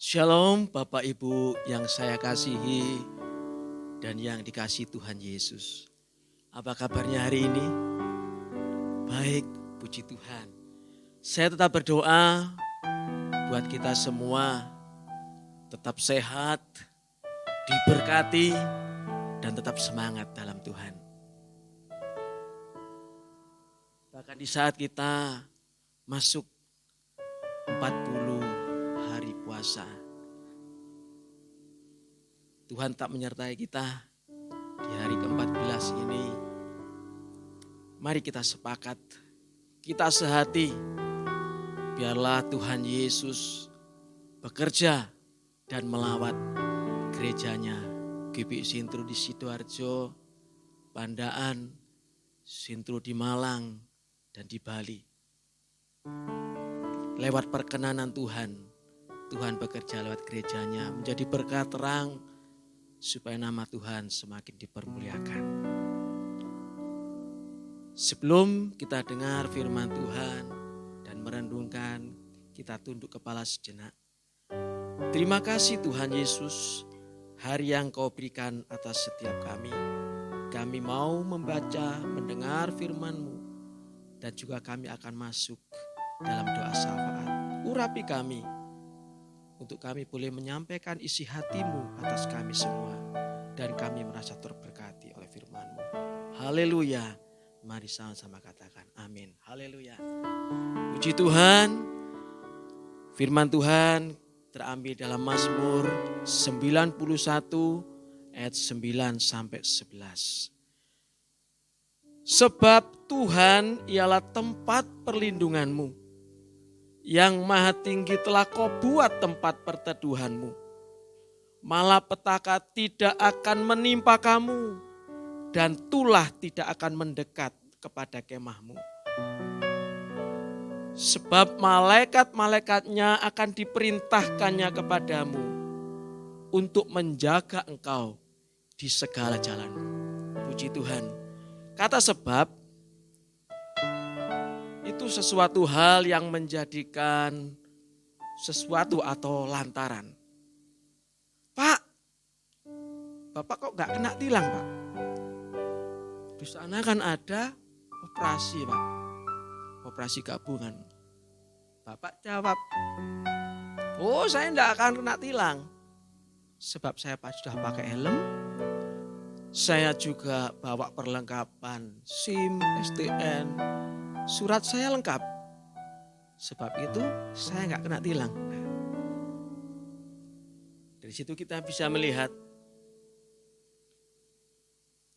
Shalom Bapak Ibu yang saya kasihi dan yang dikasihi Tuhan Yesus. Apa kabarnya hari ini? Baik, puji Tuhan. Saya tetap berdoa buat kita semua tetap sehat, diberkati, dan tetap semangat dalam Tuhan. Bahkan di saat kita masuk 40 hari puasa, Tuhan tak menyertai kita di hari ke-14 ini. Mari kita sepakat, kita sehati, biarlah Tuhan Yesus bekerja dan melawat gerejanya GBI Sintru di Sidoarjo, Pandaan, Sintru di Malang, dan di Bali. Lewat perkenanan Tuhan, Tuhan bekerja lewat gerejanya menjadi berkat terang supaya nama Tuhan semakin dipermuliakan. Sebelum kita dengar firman Tuhan dan merenungkan, kita tunduk kepala sejenak. Terima kasih Tuhan Yesus, hari yang Kau berikan atas setiap kami. Kami mau membaca, mendengar firman-Mu, dan juga kami akan masuk dalam doa syafaat. Urapi kami, untuk kami boleh menyampaikan isi hati-Mu atas kami semua, dan kami merasa terberkati oleh firman-Mu. Haleluya. Mari sama-sama katakan amin. Haleluya. Puji Tuhan, firman Tuhan terambil dalam Mazmur 91 ayat 9 sampai 11. Sebab Tuhan ialah tempat perlindunganmu, yang maha tinggi telah Kau buat tempat perteduhanmu. Malapetaka tidak akan menimpa kamu, dan tulah tidak akan mendekat kepada kemahmu. Sebab malaikat-malaikatnya akan diperintahkannya kepadamu untuk menjaga engkau di segala jalanmu. Puji Tuhan. Kata sebab itu sesuatu hal yang menjadikan sesuatu atau lantaran. Pak, Bapak kok gak kena tilang, Pak? Di sana kan ada operasi, Pak. Operasi gabungan. Bapak jawab, oh saya tidak akan kena tilang. Sebab saya sudah pakai helm. Saya juga bawa perlengkapan SIM, STN. Surat saya lengkap. Sebab itu saya nggak kena tilang. Dari situ kita bisa melihat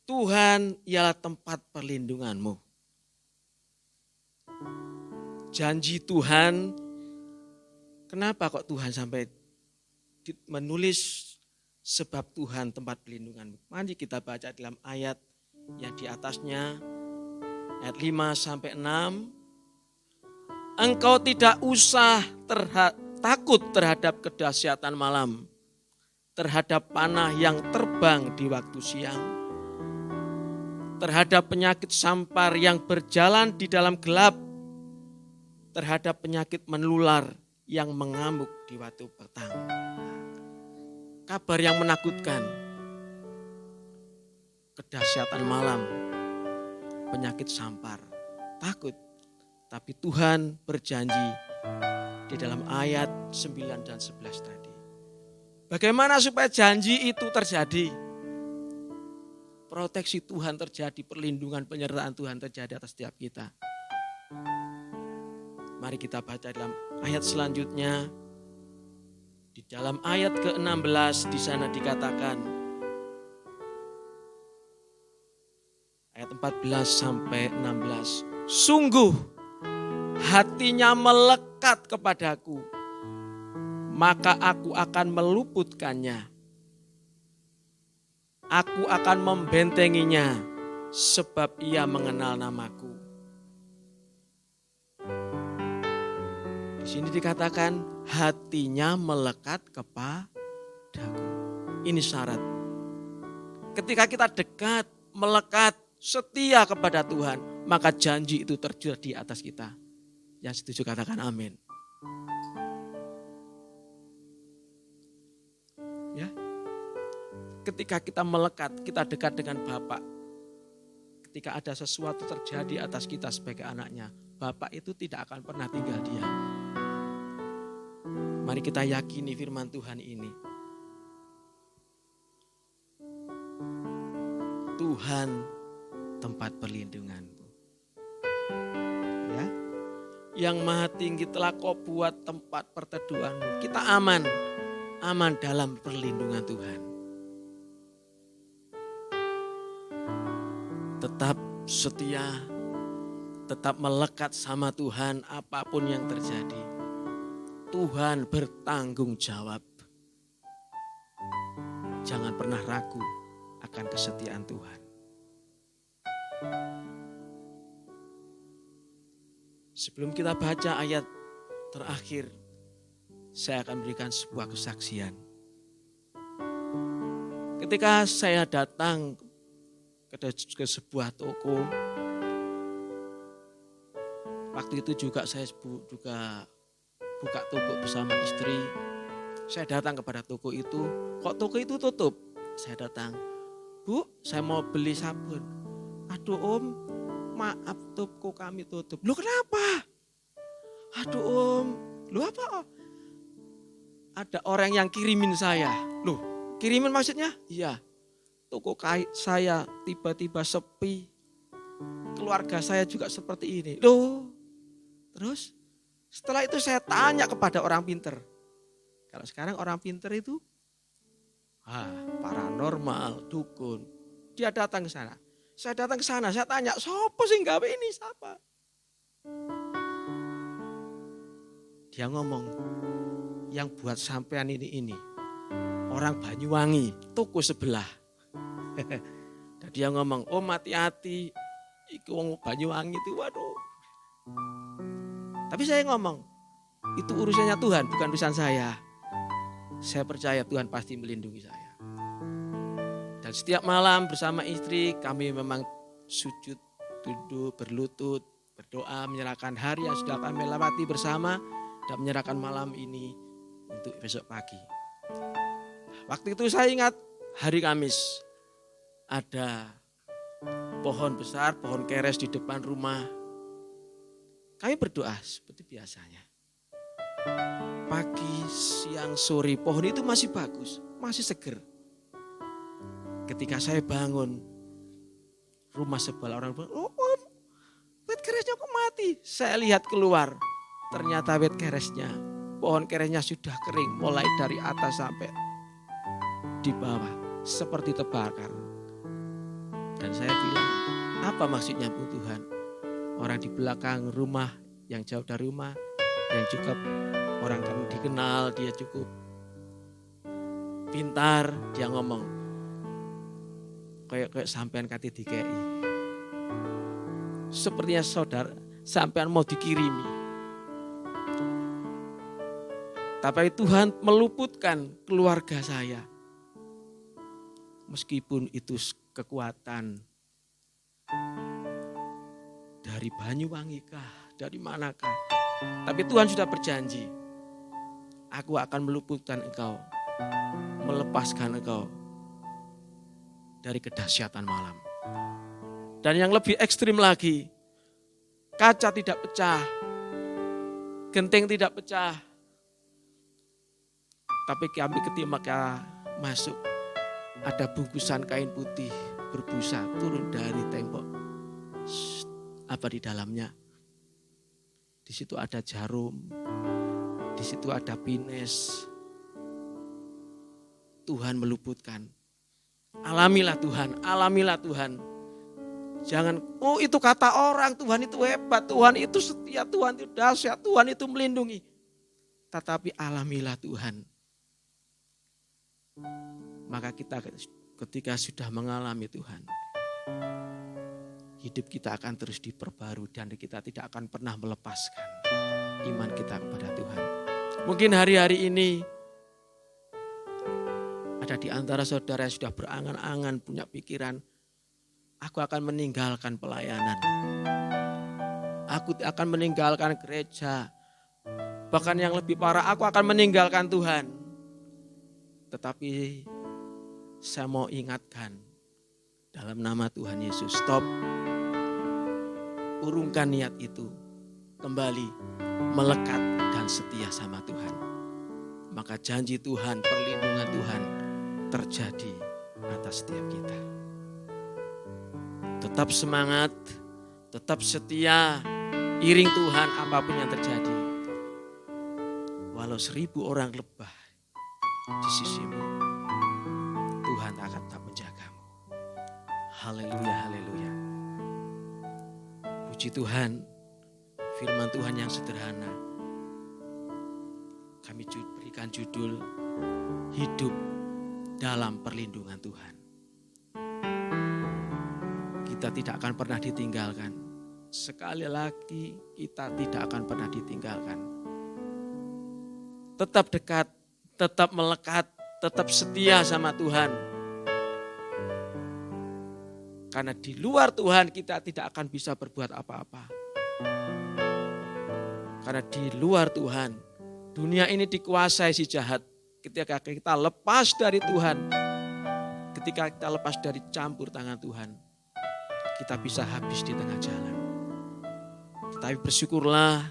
Tuhan ialah tempat perlindunganmu. Janji Tuhan, kenapa kok Tuhan sampai menulis sebab Tuhan tempat perlindunganmu? Mari kita baca dalam ayat yang di atasnya, ayat 5 sampai 6. Engkau tidak usah takut terhadap kedahsyatan malam, terhadap panah yang terbang di waktu siang, terhadap penyakit sampar yang berjalan di dalam gelap, terhadap penyakit menular yang mengamuk di waktu petang. Kabar yang menakutkan, kedahsyatan malam, penyakit sampar, takut. Tapi Tuhan berjanji di dalam ayat 9 dan 11 tadi. Bagaimana supaya janji itu terjadi? Proteksi Tuhan terjadi, perlindungan, penyertaan Tuhan terjadi atas setiap kita. Mari kita baca dalam ayat selanjutnya. Di dalam ayat ke-16 di sana dikatakan, ayat 14 sampai 16. Sungguh hatinya melekat kepadaku, maka aku akan meluputkannya. Aku akan membentenginya, sebab ia mengenal namaku. Di sini dikatakan hatinya melekat kepadaku. Ini syarat. Ketika kita dekat, melekat, setia kepada Tuhan, maka janji itu terjadi atas kita. Yang setuju katakan amin. Ya. Ketika kita melekat, kita dekat dengan Bapa. Ketika ada sesuatu terjadi atas kita sebagai anaknya, Bapa itu tidak akan pernah tinggal diam. Mari kita yakini firman Tuhan ini. Tuhan tempat perlindunganmu. Ya. Yang Maha Tinggi telah Kau buat tempat perteduhanmu. Kita aman dalam perlindungan Tuhan. Tetap setia, tetap melekat sama Tuhan apapun yang terjadi. Tuhan bertanggung jawab. Jangan pernah ragu akan kesetiaan Tuhan. Sebelum kita baca ayat terakhir, saya akan berikan sebuah kesaksian. Ketika saya datang ke sebuah toko, waktu itu juga saya juga buka toko bersama istri. Saya datang kepada toko itu, kok toko itu tutup? Saya datang, Bu, saya mau beli sabun. Aduh Om, maaf toko kami tutup. Loh kenapa? Aduh Om, loh apa? Ada orang yang kirimin saya. Loh, kirimin maksudnya? Iya. Toko saya tiba-tiba sepi. Keluarga saya juga seperti ini. Loh, terus setelah itu saya tanya kepada orang pinter. Kalau sekarang orang pinter itu paranormal, dukun. Dia datang ke sana. Saya datang ke sana, saya tanya, siapa sih gawe ini, siapa? Dia ngomong, yang buat sampean ini orang Banyuwangi, toko sebelah. Dan dia ngomong, oh hati-hati, iku wong Banyuwangi itu, waduh. Tapi saya ngomong, itu urusannya Tuhan, bukan urusan saya. Saya percaya Tuhan pasti melindungi saya. Dan setiap malam bersama istri kami memang sujud, duduk, berlutut, berdoa, menyerahkan hari yang sudah kami lewati bersama dan menyerahkan malam ini untuk besok pagi. Waktu itu saya ingat hari Kamis ada pohon besar, pohon keres di depan rumah. Kami berdoa seperti biasanya. Pagi, siang, sore pohon itu masih bagus, masih seger. Ketika saya bangun, rumah sebelah orang bilang, oh Om, wet keresnya kok mati? Saya lihat keluar, ternyata wet keresnya, pohon keresnya sudah kering mulai dari atas sampai di bawah, seperti terbakar. Dan saya bilang, apa maksudnya Bu Tuhan? Orang di belakang rumah, yang jauh dari rumah, yang juga orang kami dikenal, dia cukup pintar, dia ngomong, kayak sampean kate dikei. Sepertinya saudara, sampean mau dikirimi. Tapi Tuhan meluputkan keluarga saya. Meskipun itu kekuatan dari Banyuwangi kah, dari manakah. Tapi Tuhan sudah berjanji, aku akan meluputkan engkau, melepaskan engkau dari kedahsyatan malam. Dan yang lebih ekstrim lagi, kaca tidak pecah, genteng tidak pecah. Tapi kami ketika masuk, ada bungkusan kain putih berbusa turun dari tembok. Apa di dalamnya? Di situ ada jarum, di situ ada pines. Tuhan meluputkan. Alamilah Tuhan, alamilah Tuhan. Jangan, oh itu kata orang, Tuhan itu hebat, Tuhan itu setia, Tuhan itu dahsyat, Tuhan itu melindungi. Tetapi alamilah Tuhan. Maka kita ketika sudah mengalami Tuhan, hidup kita akan terus diperbarui dan kita tidak akan pernah melepaskan iman kita kepada Tuhan. Mungkin hari-hari ini ada di antara saudara yang sudah berangan-angan punya pikiran, aku akan meninggalkan pelayanan. Aku akan meninggalkan gereja. Bahkan yang lebih parah, aku akan meninggalkan Tuhan. Tetapi saya mau ingatkan dalam nama Tuhan Yesus, stop. Urungkan niat itu. Kembali melekat dan setia sama Tuhan. Maka janji Tuhan, perlindungan Tuhan terjadi atas setiap kita. Tetap semangat, tetap setia, iring Tuhan apapun yang terjadi. Walau 1000 orang lebah di sisimu, Tuhan akan tetap menjagamu. Haleluya, haleluya. Puji Tuhan, firman Tuhan yang sederhana. Kami berikan judul, hidup dalam perlindungan Tuhan. Kita tidak akan pernah ditinggalkan. Sekali lagi, kita tidak akan pernah ditinggalkan. Tetap dekat, tetap melekat, tetap setia sama Tuhan. Karena di luar Tuhan kita tidak akan bisa berbuat apa-apa. Karena di luar Tuhan, dunia ini dikuasai si jahat. Ketika kita lepas dari Tuhan, ketika kita lepas dari campur tangan Tuhan, kita bisa habis di tengah jalan. Tetapi bersyukurlah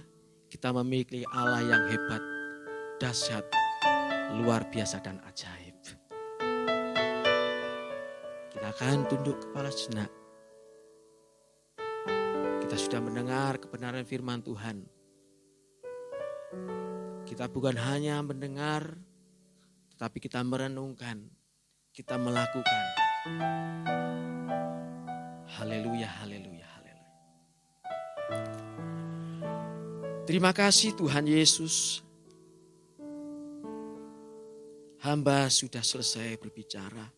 kita memiliki Allah yang hebat, dahsyat, luar biasa dan ajaib. Kita akan tunduk kepala sejenak. Kita sudah mendengar kebenaran firman Tuhan. Kita bukan hanya mendengar, tetapi kita merenungkan, kita melakukan. Haleluya, haleluya, haleluya. Terima kasih Tuhan Yesus. Hamba sudah selesai berbicara.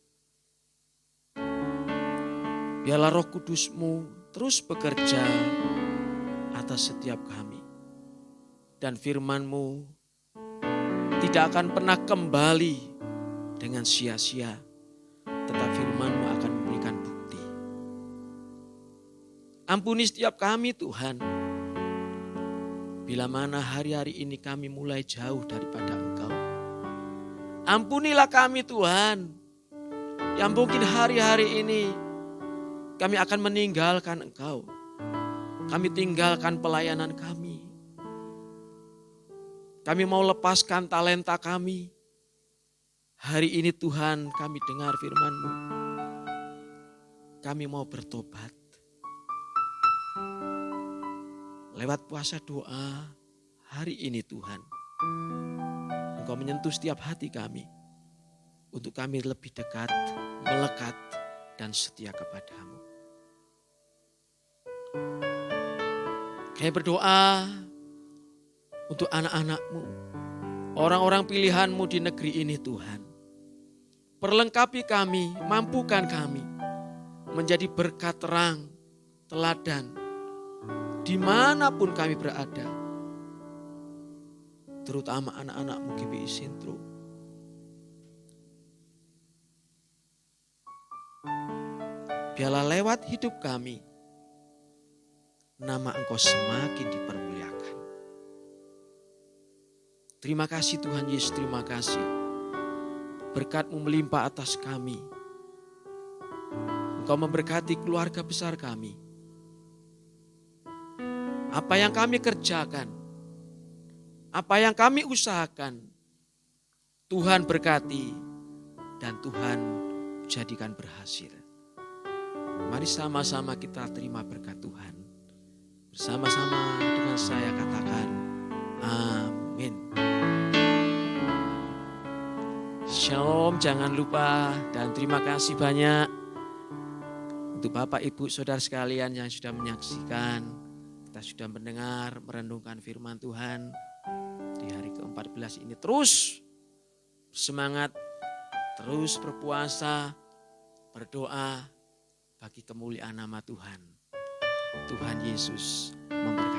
Biarlah Roh Kudus-Mu terus bekerja atas setiap kami. Dan firman-Mu tidak akan pernah kembali dengan sia-sia. Tetapi firman-Mu akan memberikan bukti. Ampuni setiap kami Tuhan. Bila mana hari-hari ini kami mulai jauh daripada Engkau. Ampunilah kami Tuhan. Yang mungkin hari-hari ini kami akan meninggalkan Engkau. Kami tinggalkan pelayanan kami. Kami mau lepaskan talenta kami. Hari ini Tuhan kami dengar firman-Mu. Kami mau bertobat. Lewat puasa doa hari ini Tuhan. Engkau menyentuh setiap hati kami. Untuk kami lebih dekat, melekat, dan setia kepadamu. Kami berdoa untuk anak-anak-Mu. Orang-orang pilihan-Mu di negeri ini Tuhan. Perlengkapi kami, mampukan kami. Menjadi berkat terang, teladan. Dimanapun kami berada. Terutama anak-anak-Mu GBI Sintro. Biarlah lewat hidup kami, nama Engkau semakin dipermuliakan. Terima kasih Tuhan Yesus, terima kasih. Berkat-Mu melimpah atas kami. Engkau memberkati keluarga besar kami. Apa yang kami kerjakan, apa yang kami usahakan, Tuhan berkati dan Tuhan jadikan berhasil. Mari sama-sama kita terima berkat Tuhan. Bersama-sama dengan saya katakan, amin. Shalom, jangan lupa dan terima kasih banyak untuk Bapak, Ibu, Saudara sekalian yang sudah menyaksikan. Kita sudah mendengar, merenungkan firman Tuhan di hari ke-14 ini. Terus semangat, terus berpuasa, berdoa bagi kemuliaan nama Tuhan. Tuhan Yesus memberkati.